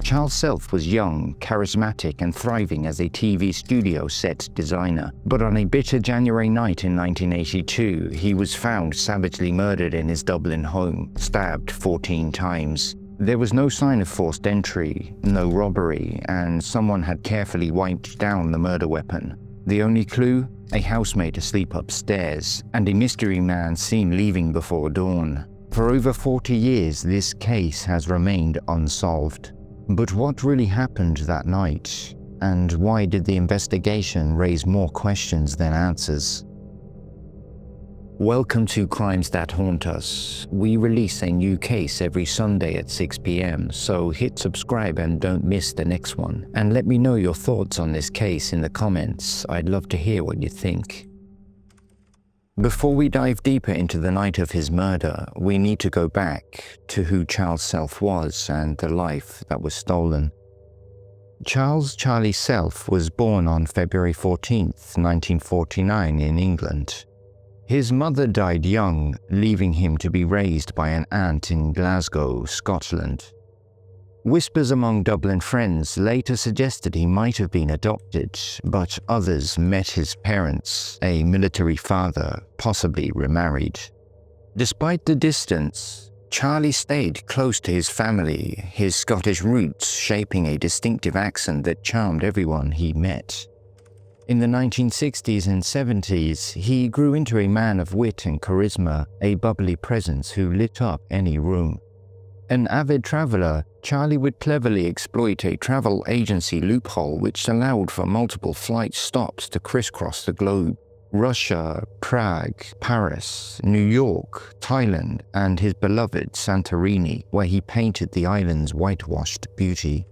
Charles Self was young, charismatic, and thriving as a TV studio set designer. But on a bitter January night in 1982, he was found savagely murdered in his Dublin home, stabbed 14 times. There was no sign of forced entry, no robbery, and someone had carefully wiped down the murder weapon. The only clue? A housemate asleep upstairs, and a mystery man seen leaving before dawn. For over 40 years, this case has remained unsolved. But what really happened that night? And why did the investigation raise more questions than answers? Welcome to Crimes That Haunt Us. We release a new case every Sunday at 6 p.m, so hit subscribe and don't miss the next one. And let me know your thoughts on this case in the comments. I'd love to hear what you think. Before we dive deeper into the night of his murder, we need to go back to who Charles Self was and the life that was stolen. Charles Charlie Self was born on February 14th, 1949 in England. His mother died young, leaving him to be raised by an aunt in Glasgow, Scotland. Whispers among Dublin friends later suggested he might have been adopted, but others met his parents, a military father, possibly remarried. Despite the distance, Charlie stayed close to his family, his Scottish roots shaping a distinctive accent that charmed everyone he met. In the 1960s and 70s, he grew into a man of wit and charisma, a bubbly presence who lit up any room. An avid traveler, Charlie would cleverly exploit a travel agency loophole which allowed for multiple flight stops to crisscross the globe. Russia, Prague, Paris, New York, Thailand, and his beloved Santorini, where he painted the island's whitewashed beauty.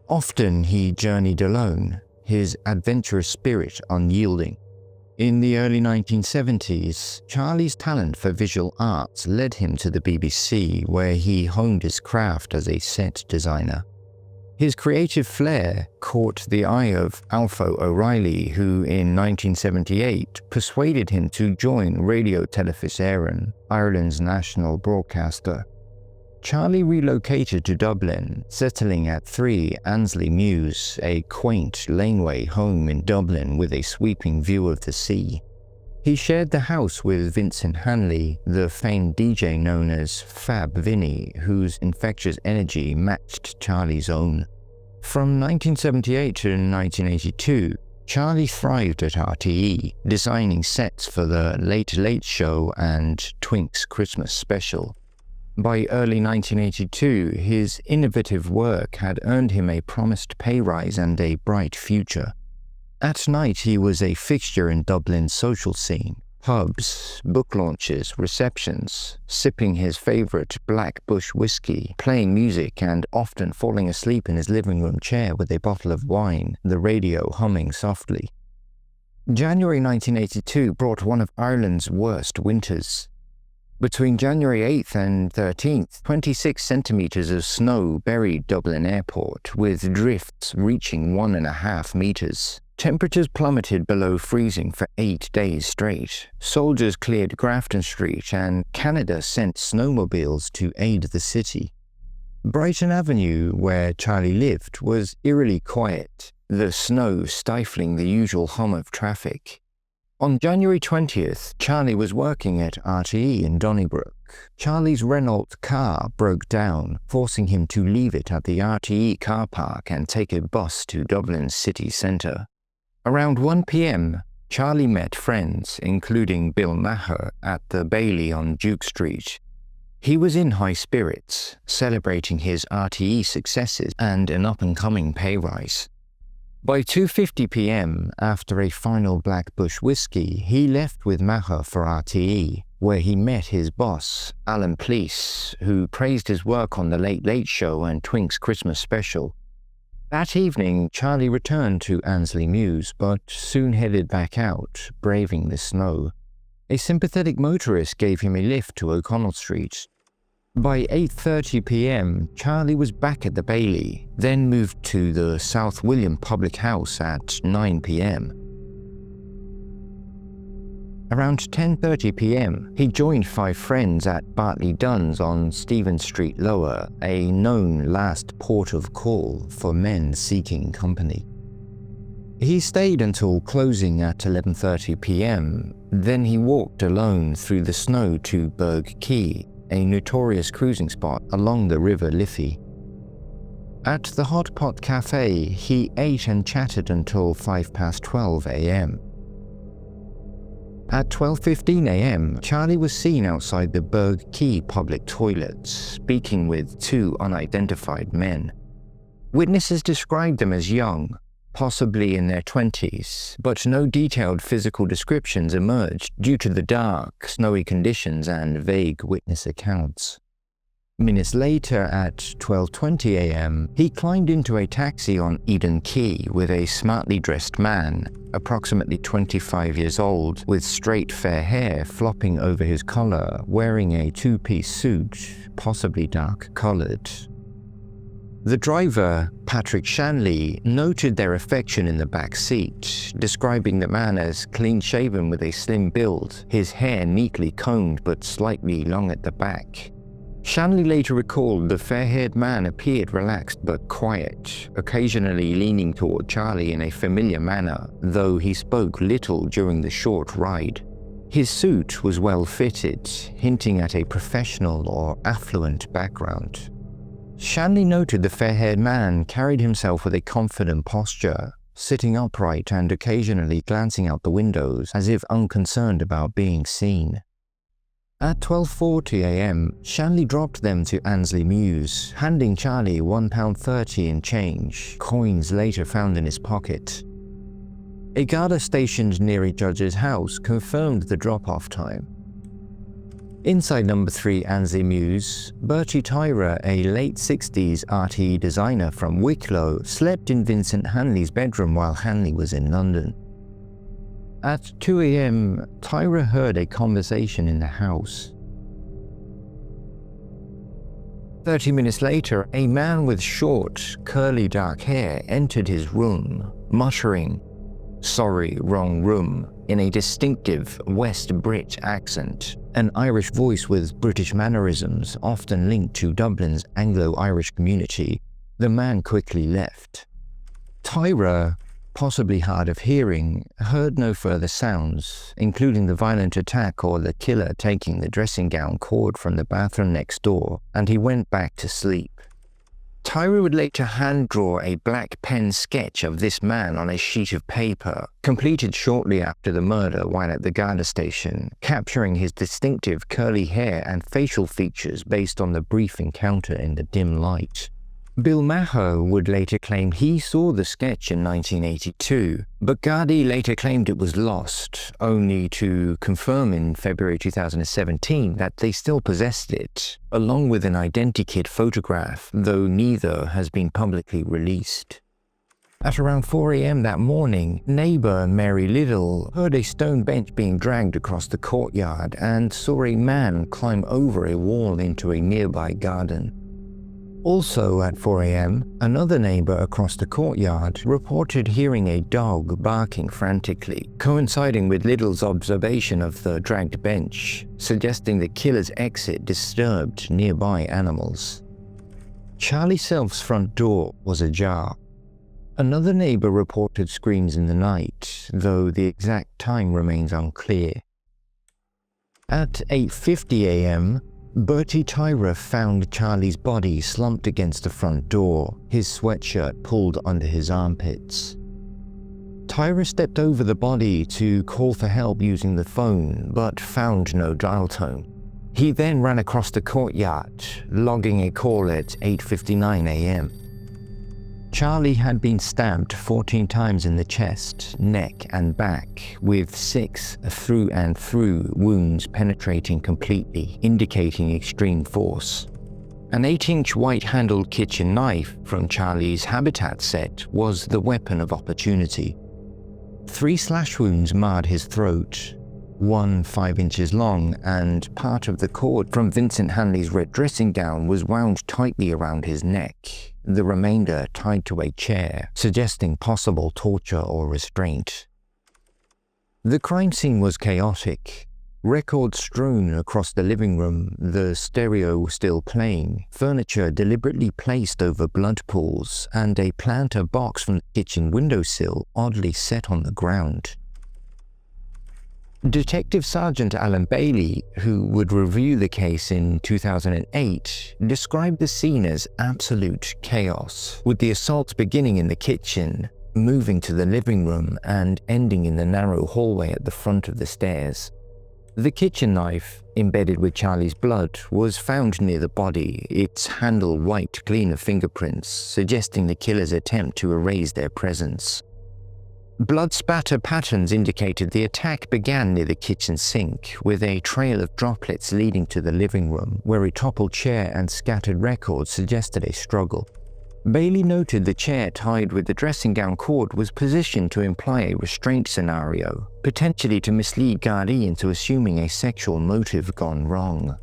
Often he journeyed alone, his adventurous spirit unyielding. In the early 1970s, Charlie's talent for visual arts led him to the BBC, where he honed his craft as a set designer. His creative flair caught the eye of Alpha O'Reilly, who in 1978 persuaded him to join Radio Telefís Éireann, Ireland's national broadcaster. Charlie relocated to Dublin, settling at 3 Annesley Mews, a quaint laneway home in Dublin with a sweeping view of the sea. He shared the house with Vincent Hanley, the famed DJ known as Fab Vinny, whose infectious energy matched Charlie's own. From 1978 to 1982, Charlie thrived at RTE, designing sets for the Late Late Show and Twink's Christmas Special. By early 1982, his innovative work had earned him a promised pay rise and a bright future. At night, he was a fixture in Dublin's social scene, pubs, book launches, receptions, sipping his favorite Black Bush whiskey, playing music, and often falling asleep in his living room chair with a bottle of wine, the radio humming softly. January 1982 brought one of Ireland's worst winters. Between January 8th and 13th, 26 centimeters of snow buried Dublin Airport, with drifts reaching 1.5 meters. Temperatures plummeted below freezing for 8 days straight. Soldiers cleared Grafton Street, and Canada sent snowmobiles to aid the city. Brighton Avenue, where Charlie lived, was eerily quiet, the snow stifling the usual hum of traffic. On January 20th, Charlie was working at RTE in Donnybrook. Charlie's Renault car broke down, forcing him to leave it at the RTE car park and take a bus to Dublin's city centre. Around 1 p.m, Charlie met friends, including Bill Maher, at the Bailey on Duke Street. He was in high spirits, celebrating his RTE successes and an up-and-coming pay rise. By 2:50 p.m, after a final Black Bush whiskey, he left with Maher for RTE, where he met his boss, Alan Pleece, who praised his work on The Late Late Show and Twink's Christmas Special. That evening, Charlie returned to Annesley Mews, but soon headed back out, braving the snow. A sympathetic motorist gave him a lift to O'Connell Street. By 8:30 p.m, Charlie was back at the Bailey, then moved to the South William Public House at 9 p.m. Around 10:30 p.m., he joined 5 friends at Bartley Duns on Stephen Street Lower, a known last port of call for men seeking company. He stayed until closing at 11:30 p.m, then he walked alone through the snow to Burgh Quay, a notorious cruising spot along the River Liffey. At the Hot Pot Cafe, he ate and chatted until 12:05 a.m. At 12:15 a.m, Charlie was seen outside the Burgh Quay public toilets, speaking with 2 unidentified men. Witnesses described them as young, possibly in their 20s, but no detailed physical descriptions emerged due to the dark, snowy conditions and vague witness accounts. Minutes later, at 12:20 a.m, he climbed into a taxi on Eden Quay with a smartly dressed man, approximately 25 years old, with straight fair hair flopping over his collar, wearing a 2-piece suit, possibly dark-colored. The driver, Patrick Shanley, noted their affection in the back seat, describing the man as clean-shaven with a slim build, his hair neatly combed but slightly long at the back. Shanley later recalled the fair-haired man appeared relaxed but quiet, occasionally leaning toward Charlie in a familiar manner, though he spoke little during the short ride. His suit was well-fitted, hinting at a professional or affluent background. Shanley noted the fair-haired man carried himself with a confident posture, sitting upright and occasionally glancing out the windows as if unconcerned about being seen. At 12:40 a.m, Shanley dropped them to Annesley Mews, handing Charlie £1.30 in change, coins later found in his pocket. A Garda stationed near a judge's house confirmed the drop-off time. Inside number 3 Annesley Mews, Berty Tyrer, a late 60s RTE designer from Wicklow, slept in Vincent Hanley's bedroom while Hanley was in London. At 2 a.m, Tyrer heard a conversation in the house. 30 minutes later, a man with short, curly dark hair entered his room, muttering, "Sorry, wrong room," in a distinctive West Brit accent, an Irish voice with British mannerisms often linked to Dublin's Anglo-Irish community. The man quickly left. Tyrer, possibly hard of hearing, heard no further sounds, including the violent attack or the killer taking the dressing gown cord from the bathroom next door, and he went back to sleep. Tyrer would later hand-draw a black pen sketch of this man on a sheet of paper, completed shortly after the murder while at the Garda station, capturing his distinctive curly hair and facial features based on the brief encounter in the dim light. Bill Maher would later claim he saw the sketch in 1982, but Gardaí later claimed it was lost, only to confirm in February 2017 that they still possessed it, along with an identikit photograph, though neither has been publicly released. At around 4 a.m. that morning, neighbour Mary Liddell heard a stone bench being dragged across the courtyard and saw a man climb over a wall into a nearby garden. Also at 4 a.m, another neighbour across the courtyard reported hearing a dog barking frantically, coinciding with Liddell's observation of the dragged bench, suggesting the killer's exit disturbed nearby animals. Charlie Self's front door was ajar. Another neighbour reported screams in the night, though the exact time remains unclear. At 8:50 a.m, Berty Tyrer found Charlie's body slumped against the front door, his sweatshirt pulled under his armpits. Tyrer stepped over the body to call for help using the phone, but found no dial tone. He then ran across the courtyard, logging a call at 8:59 a.m. Charlie had been stabbed 14 times in the chest, neck, and back, with 6 through-and-through wounds penetrating completely, indicating extreme force. An 8-inch white-handled kitchen knife from Charlie's habitat set was the weapon of opportunity. 3 slash wounds marred his throat, one 5 inches long, and part of the cord from Vincent Hanley's red dressing gown was wound tightly around his neck, the remainder tied to a chair, suggesting possible torture or restraint. The crime scene was chaotic. Records strewn across the living room, the stereo still playing, furniture deliberately placed over blood pools, and a planter box from the kitchen windowsill oddly set on the ground. Detective Sergeant Alan Bailey, who would review the case in 2008, described the scene as absolute chaos, with the assault beginning in the kitchen, moving to the living room, and ending in the narrow hallway at the front of the stairs. The kitchen knife, embedded with Charlie's blood, was found near the body, its handle wiped clean of fingerprints, suggesting the killer's attempt to erase their presence. Blood spatter patterns indicated the attack began near the kitchen sink, with a trail of droplets leading to the living room, where a toppled chair and scattered records suggested a struggle. Bailey noted the chair tied with the dressing gown cord was positioned to imply a restraint scenario, potentially to mislead Gardaí into assuming a sexual motive gone wrong.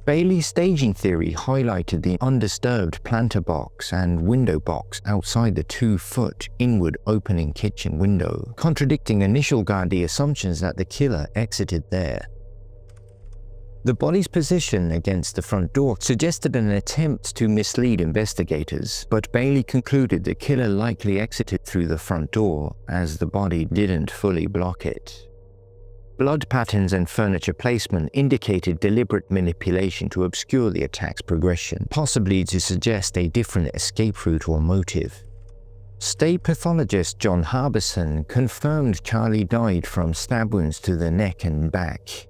Bailey's staging theory highlighted the undisturbed planter box and window box outside the 2-foot inward opening kitchen window, contradicting initial Gardaí assumptions that the killer exited there. The body's position against the front door suggested an attempt to mislead investigators, but Bailey concluded the killer likely exited through the front door, as the body didn't fully block it. Blood patterns and furniture placement indicated deliberate manipulation to obscure the attack's progression, possibly to suggest a different escape route or motive. State pathologist John Harbison confirmed Charlie died from stab wounds to the neck and back.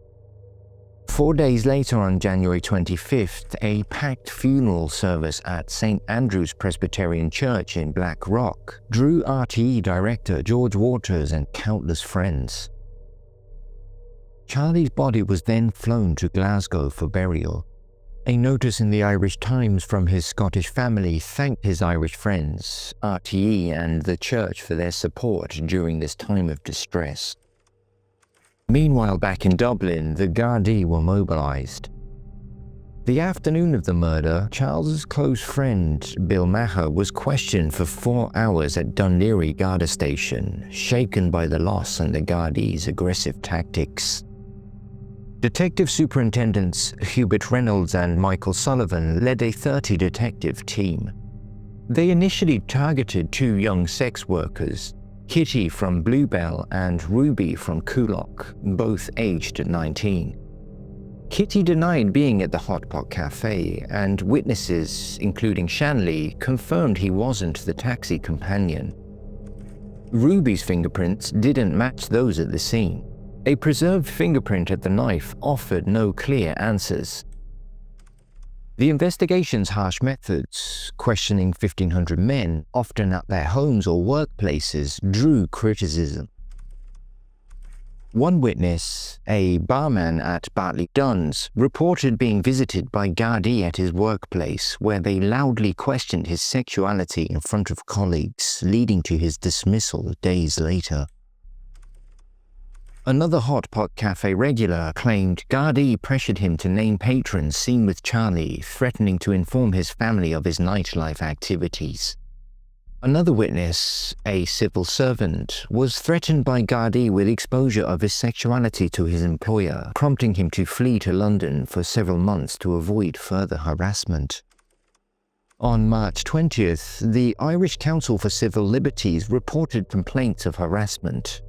4 days later, on January 25th, a packed funeral service at St. Andrew's Presbyterian Church in Black Rock drew RTE director George Waters and countless friends. Charlie's body was then flown to Glasgow for burial. A notice in the Irish Times from his Scottish family thanked his Irish friends, RTE, and the church for their support during this time of distress. Meanwhile, back in Dublin, the Gardaí were mobilised. The afternoon of the murder, Charles's close friend, Bill Maher, was questioned for 4 hours at Dún Laoghaire Garda Station, shaken by the loss and the Gardaí's aggressive tactics. Detective Superintendents Hubert Reynolds and Michael Sullivan led a 30-detective team. They initially targeted 2 young sex workers, Kitty from Bluebell and Ruby from Coolock, both aged 19. Kitty denied being at the Hot Pot Cafe, and witnesses, including Shanley, confirmed he wasn't the taxi companion. Ruby's fingerprints didn't match those at the scene. A preserved fingerprint at the knife offered no clear answers. The investigation's harsh methods, questioning 1,500 men, often at their homes or workplaces, drew criticism. One witness, a barman at Bartley Duns, reported being visited by Gardaí at his workplace, where they loudly questioned his sexuality in front of colleagues, leading to his dismissal days later. Another Hot Pot Cafe regular claimed Gardaí pressured him to name patrons seen with Charlie, threatening to inform his family of his nightlife activities. Another witness, a civil servant, was threatened by Gardaí with exposure of his sexuality to his employer, prompting him to flee to London for several months to avoid further harassment. On March 20th, the Irish Council for Civil Liberties reported complaints of harassment.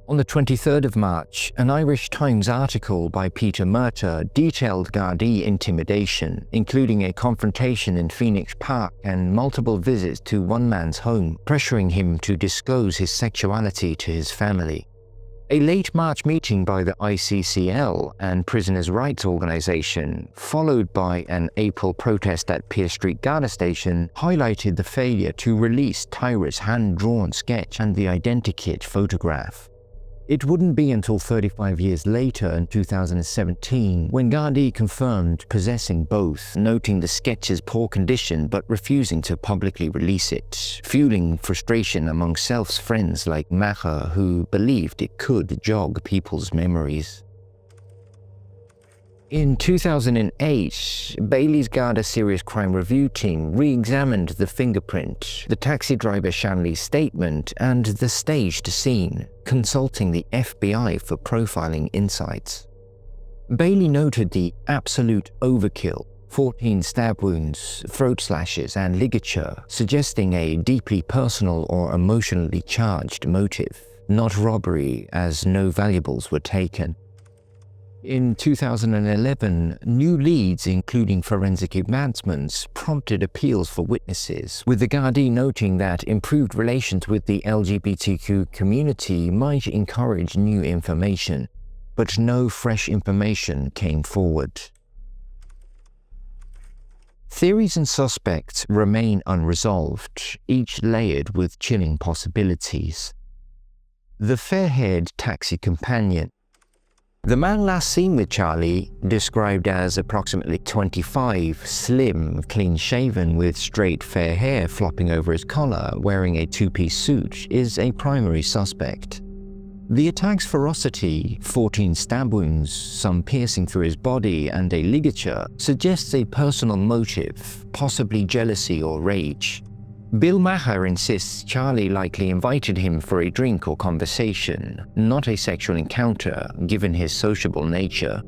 On the 23rd of March, an Irish Times article by Peter Murtagh detailed Gardaí intimidation, including a confrontation in Phoenix Park and multiple visits to one man's home, pressuring him to disclose his sexuality to his family. A late March meeting by the ICCL and Prisoners' Rights Organisation, followed by an April protest at Pearse Street Garda Station, highlighted the failure to release Tyrer's hand-drawn sketch and the identikit photograph. It wouldn't be until 35 years later, in 2017, when Gardaí confirmed possessing both, noting the sketch's poor condition but refusing to publicly release it, fueling frustration among Self's friends like Macher, who believed it could jog people's memories. In 2008, Bailey's Garda Serious Crime Review team re-examined the fingerprint, the taxi driver Shanley's statement, and the staged scene, consulting the FBI for profiling insights. Bailey noted the absolute overkill, 14 stab wounds, throat slashes, and ligature, suggesting a deeply personal or emotionally charged motive, not robbery, as no valuables were taken. In 2011, new leads, including forensic advancements, prompted appeals for witnesses, with the Gardaí noting that improved relations with the LGBTQ community might encourage new information, but no fresh information came forward. Theories and suspects remain unresolved, each layered with chilling possibilities. The fair-haired taxi companion. The man last seen with Charlie, described as approximately 25, slim, clean-shaven with straight fair hair flopping over his collar, wearing a two-piece suit, is a primary suspect. The attack's ferocity, 14 stab wounds, some piercing through his body, and a ligature, suggests a personal motive, possibly jealousy or rage. Bill Maher insists Charlie likely invited him for a drink or conversation, not a sexual encounter, given his sociable nature.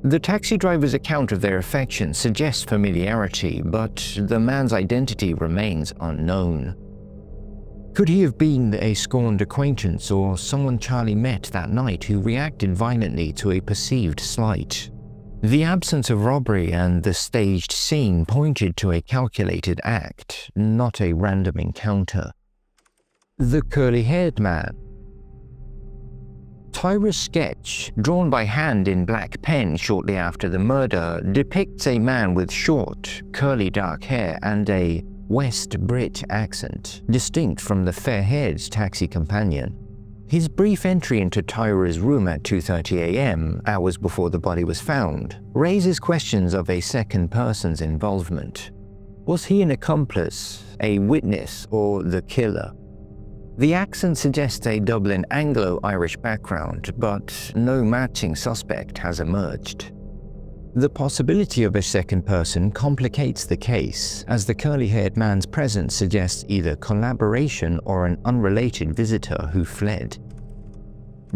The taxi driver's account of their affection suggests familiarity, but the man's identity remains unknown. Could he have been a scorned acquaintance or someone Charlie met that night who reacted violently to a perceived slight? The absence of robbery and the staged scene pointed to a calculated act, not a random encounter. The curly-haired man. Tyrer's sketch, drawn by hand in black pen shortly after the murder, depicts a man with short, curly dark hair and a West Brit accent, distinct from the fair-haired taxi companion. His brief entry into Tyrer's room at 2:30 a.m., hours before the body was found, raises questions of a second person's involvement. Was he an accomplice, a witness, or the killer? The accent suggests a Dublin Anglo-Irish background, but no matching suspect has emerged. The possibility of a second person complicates the case, as the curly-haired man's presence suggests either collaboration or an unrelated visitor who fled.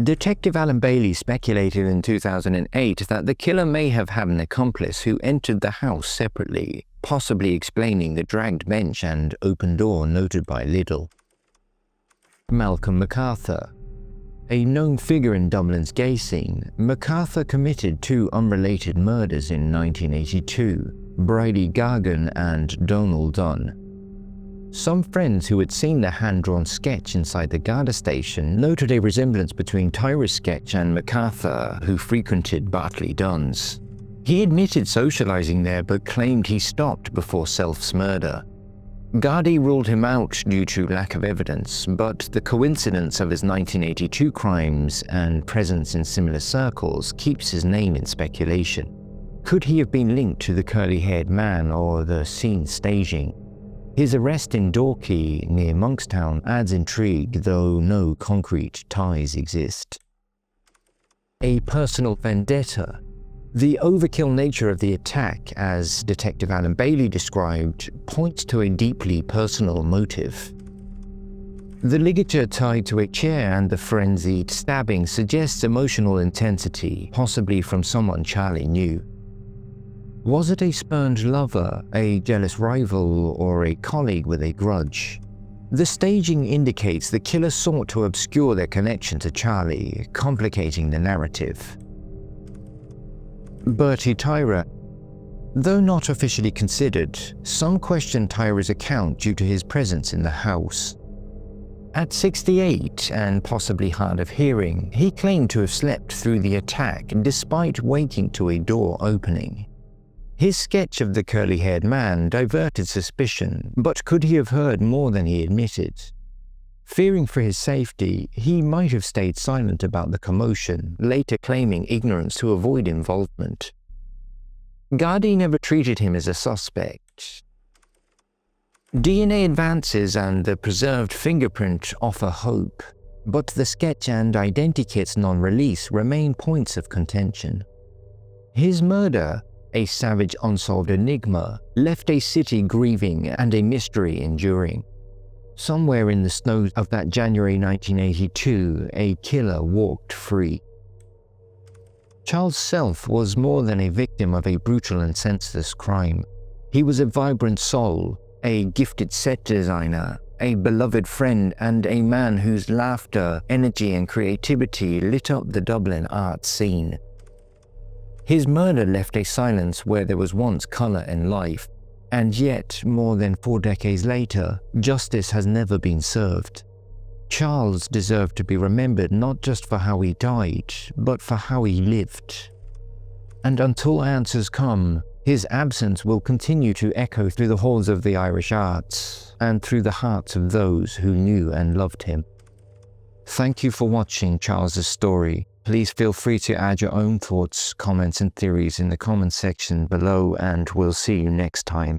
Detective Alan Bailey speculated in 2008 that the killer may have had an accomplice who entered the house separately, possibly explaining the dragged bench and open door noted by Liddell. Malcolm Macarthur. A known figure in Dublin's gay scene, Macarthur committed two unrelated murders in 1982, Bridie Gargan and Donald Dunn. Some friends who had seen the hand-drawn sketch inside the Garda station noted a resemblance between Tyrer's sketch and Macarthur, who frequented Bartley Dunn's. He admitted socializing there but claimed he stopped before Self's murder. Gardaí ruled him out due to lack of evidence, but the coincidence of his 1982 crimes and presence in similar circles keeps his name in speculation. Could he have been linked to the curly-haired man or the scene staging? His arrest in Dorky, near Monkstown, adds intrigue, though no concrete ties exist. A personal vendetta. The overkill nature of the attack, as Detective Alan Bailey described, points to a deeply personal motive. The ligature tied to a chair and the frenzied stabbing suggests emotional intensity, possibly from someone Charlie knew. Was it a spurned lover, a jealous rival, or a colleague with a grudge? The staging indicates the killer sought to obscure their connection to Charlie, complicating the narrative. Berty Tyrer. Though not officially considered, some question Tyrer's account due to his presence in the house. At 68 and possibly hard of hearing, he claimed to have slept through the attack despite waking to a door opening. His sketch of the curly-haired man diverted suspicion, but could he have heard more than he admitted? Fearing for his safety, he might have stayed silent about the commotion, later claiming ignorance to avoid involvement. Gardaí never treated him as a suspect. DNA advances and the preserved fingerprint offer hope, but the sketch and identikit's non-release remain points of contention. His murder, a savage unsolved enigma, left a city grieving and a mystery enduring. Somewhere in the snows of that January 1982, a killer walked free. Charles Self was more than a victim of a brutal and senseless crime. He was a vibrant soul, a gifted set designer, a beloved friend, and a man whose laughter, energy, and creativity lit up the Dublin art scene. His murder left a silence where there was once colour and life, and yet, more than 4 decades later, justice has never been served. Charles deserved to be remembered not just for how he died, but for how he lived. And until answers come, his absence will continue to echo through the halls of the Irish arts, and through the hearts of those who knew and loved him. Thank you for watching Charles's story. Please feel free to add your own thoughts, comments, and theories in the comment section below, and we'll see you next time.